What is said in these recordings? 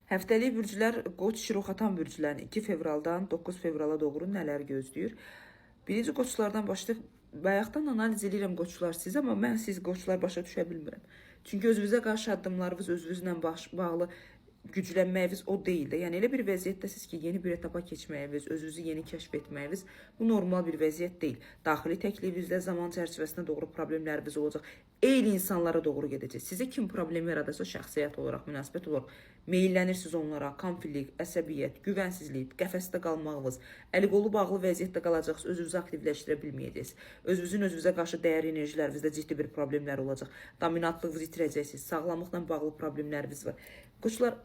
Həftəlik bürclər Qoç Şiroxatan bürclərini 2 fevraldan 9 fevrala doğru nələr gözləyir? Birinci qoçlardan başlayaq. Bayaqdan analiz edirəm qoçlar siz, amma mən siz qoçlar başa düşə bilmirəm. Çünki özünüzə qarşı addımlarınız özünüzlə bağlı güclənməyiniz o deyil də. Yəni elə bir vəziyyətdəsiz ki, yeni bir etapa keçməyiniz, özünüzü yeni kəşf etməyiniz bu normal bir vəziyyət deyil. Daxili təklifinizdə zaman çərçivəsində doğru problemləriniz olacaq. Eyni insanlara doğru gedəcək. Sizə kim problem yaradırsa şəxsiyyət olaraq, münasibət olaraq meyillənirsiniz onlara, konflikt, əsəbiyyət, güvənsizlik, qəfəsdə qalmağınız, əli qolu bağlı vəziyyətdə qalacaqsınız, özünüzü aktivləşdirə bilməyəcəksiniz. Özünüzə qarşı dəyər enerjilərinizdə ciddi bir problemlər olacaq. Dominantlığınızı itirəcəksiniz, sağlamlıqla bağlı problemləriniz var. Qoçlar,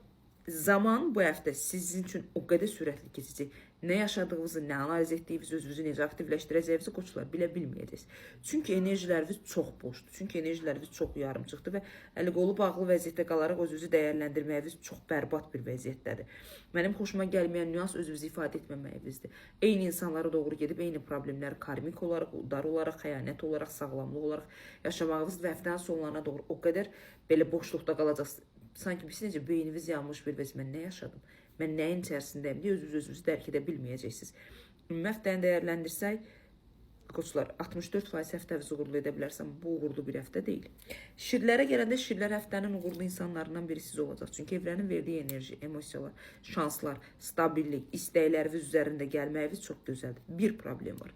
zaman bu həftə sizin üçün o qədər sürətli keçəcək. Nə yaşadığınızı, nə analiz etdiyinizi, özünüzü necə aktivləşdirəcəyinizi qoçlar bilə bilməyəcəksiniz. Çünki enerjiləriniz çox boşdur. Çünki enerjiləriniz çox yarımçıqdır və əli qolu bağlı vəziyyətdə qalaraq özünüzü dəyərləndirməyiniz çox bərbad bir vəziyyətdədir. Mənim xoşuma gəlməyən nüans özünüzü ifadə etməməyinizdir. Eyni insanlara doğru gedib eyni problemləri karmik olaraq, udar olaraq, xəyanət olaraq, sağlamlıq olaraq yaşamağınız və həftənin sonlarına doğru o qədər belə boşluqda qalacaqsınız. Sanki biz necə beyniniz yanmış bir vəziyyət. Mən nə yaşadım? Mən nəyin içərisindəyim deyə özünüzü dərk edə bilməyəcəksiniz. Ümumi həftəni dəyərləndirsək, qoçlar 64% həftənizi uğurlu edə bilərsəm, bu uğurlu bir həftə deyil. Şirlərə gələndə şirlər həftənin uğurlu insanlarından biri siz olacaq. Çünki evrenin verdiyi enerji, emosiyalar, şanslar, stabillik, istəkləriniz üzərində gəlməyiniz çox gözəldir. Bir problem var.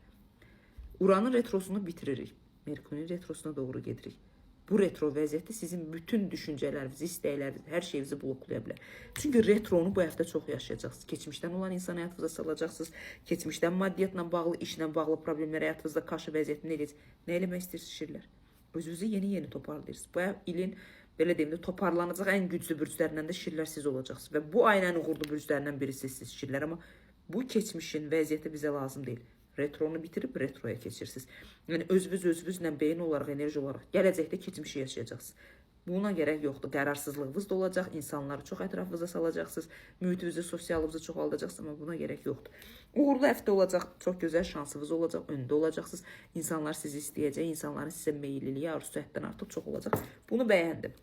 Uranın retrosunu bitiririk. Merkurin retrosuna doğru gedirik. Bu retro vəziyyəti sizin bütün düşüncələrinizi, istəklərinizi, hər şeyinizi bloklaya bilər. Çünki retronu bu həftə çox yaşayacaqsınız. Keçmişdən olan insan həyatınıza salacaqsınız. Keçmişdən maddiyyatla bağlı, işlə bağlı problemlər həyatınızda qarşı vəziyyətini eləyəcək. Nə eləmək istəyirsiniz şirlər? Özünüzü yeni toparlayırsınız. Bu ilin belə deyim də toparlanacaq ən güclü bürclərindən də şirlər siz olacaqsınız. Və bu ayın ən uğurlu bürclərindən birisiniz şirlər. Amma bu keçmişin vəziyyəti bizə lazım deyil. Retronu bitirib retroya keçirsiniz. Yəni özünüzlə beyin olaraq, enerji olaraq gələcəkdə keçmişi yaşayacaqsınız. Buna gərək yoxdur. Qərarsızlığınız da olacaq, insanları çox ətrafınıza salacaqsınız, mühitinizi, sosialınızı çoxaldacaqsınız, amma buna gərək yoxdur. Uğurlu həftə olacaq, çox gözəl şansınız olacaq, öndə olacaqsınız. İnsanlar sizi istəyəcək, insanların sizə meyilliliyi, arzusu həddən artıq çox olacaq. Bunu bəyəndim.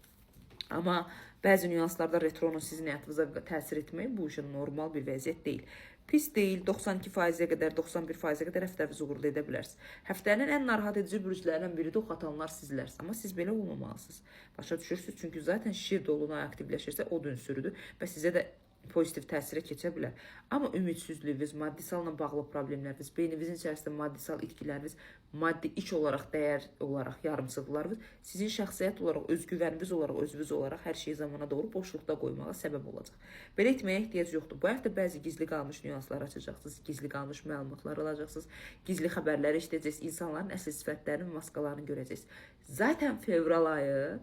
Amma bəzi nüanslarda retronun sizin həyatınıza təsir etməyi bu işin normal bir vəziyyət deyil. Pis deyil, 92%-ə qədər, 91%-ə qədər həftənizi uğurlu edə bilərsiniz. Həftənin ən narahat edici bürclərindən biri də oxatanlar sizlərsiniz. Amma siz belə olmamalısınız. Başa düşürsünüz, çünki zaten şir dolunay aktivləşirsə o dünsürüdür və sizə də pozitiv təsirə keçə bilər. Amma ümidsizliyiniz, maddisalla bağlı problemləriniz, beyninizin içərisində maddisal itkiləriniz, maddi iş olaraq, dəyər olaraq yarımçıqlarınız sizin şəxsiyyət olaraq, özgüvəniniz olaraq, özünüz olaraq hər şeyi zamana doğru boşluqda qoymağa səbəb olacaq. Belə etməyə ehtiyac yoxdur. Bu həftə bəzi gizli qalmış nüanslar açacaqsınız, gizli qalmış məlumatlar alacaqsınız, gizli xəbərlər eşidəcəksiniz, insanların əsl sifətlərini, maskalarını görəcəksiniz. Zaten fevral ayı,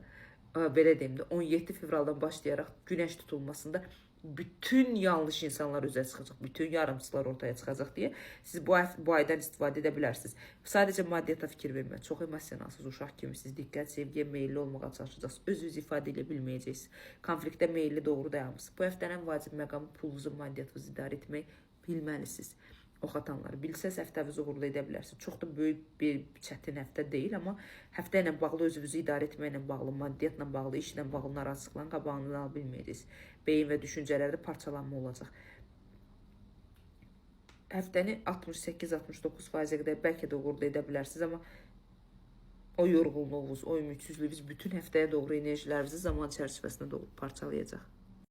belə deyim də, 17 fevraldan başlayaraq günəş tutulmasında bütün yanlış insanlar üzə çıxacaq, bütün yarımçılar ortaya çıxacaq deyə siz bu aydan istifadə edə bilərsiniz. Sadəcə maddiyyata fikir vermək, çox emosionalsız, uşaq kimisiniz, diqqət, sevgiyə meyilli olmağa çalışacaqsınız, özünüzü ifadə edə bilməyəcəksiniz, konfliktə meyilli doğru dayanmışsınız. Bu həftənin vacib məqamı pulunuzu, maddiyyatınızı idarə etmək bilməlisiniz. Oxatanlar, bilsəz həftənizi uğurlu edə bilərsiniz. Çox da böyük bir çətin həftə deyil, amma həftə ilə bağlı, özünüzü idarə etməklə bağlı, maddiyyatla bağlı, işlə bağlı narazılıqların qabağını ala bilməyəcəksiniz. Beyin və düşüncələrdə parçalanma olacaq. Həftəni 68-69%-ə qədər bəlkə də uğurlu edə bilərsiniz, amma o yorğunluğunuz, o ümidsizliyiniz bütün həftəyə doğru enerjilərinizi zaman çərçivəsində doğru parçalayacaq.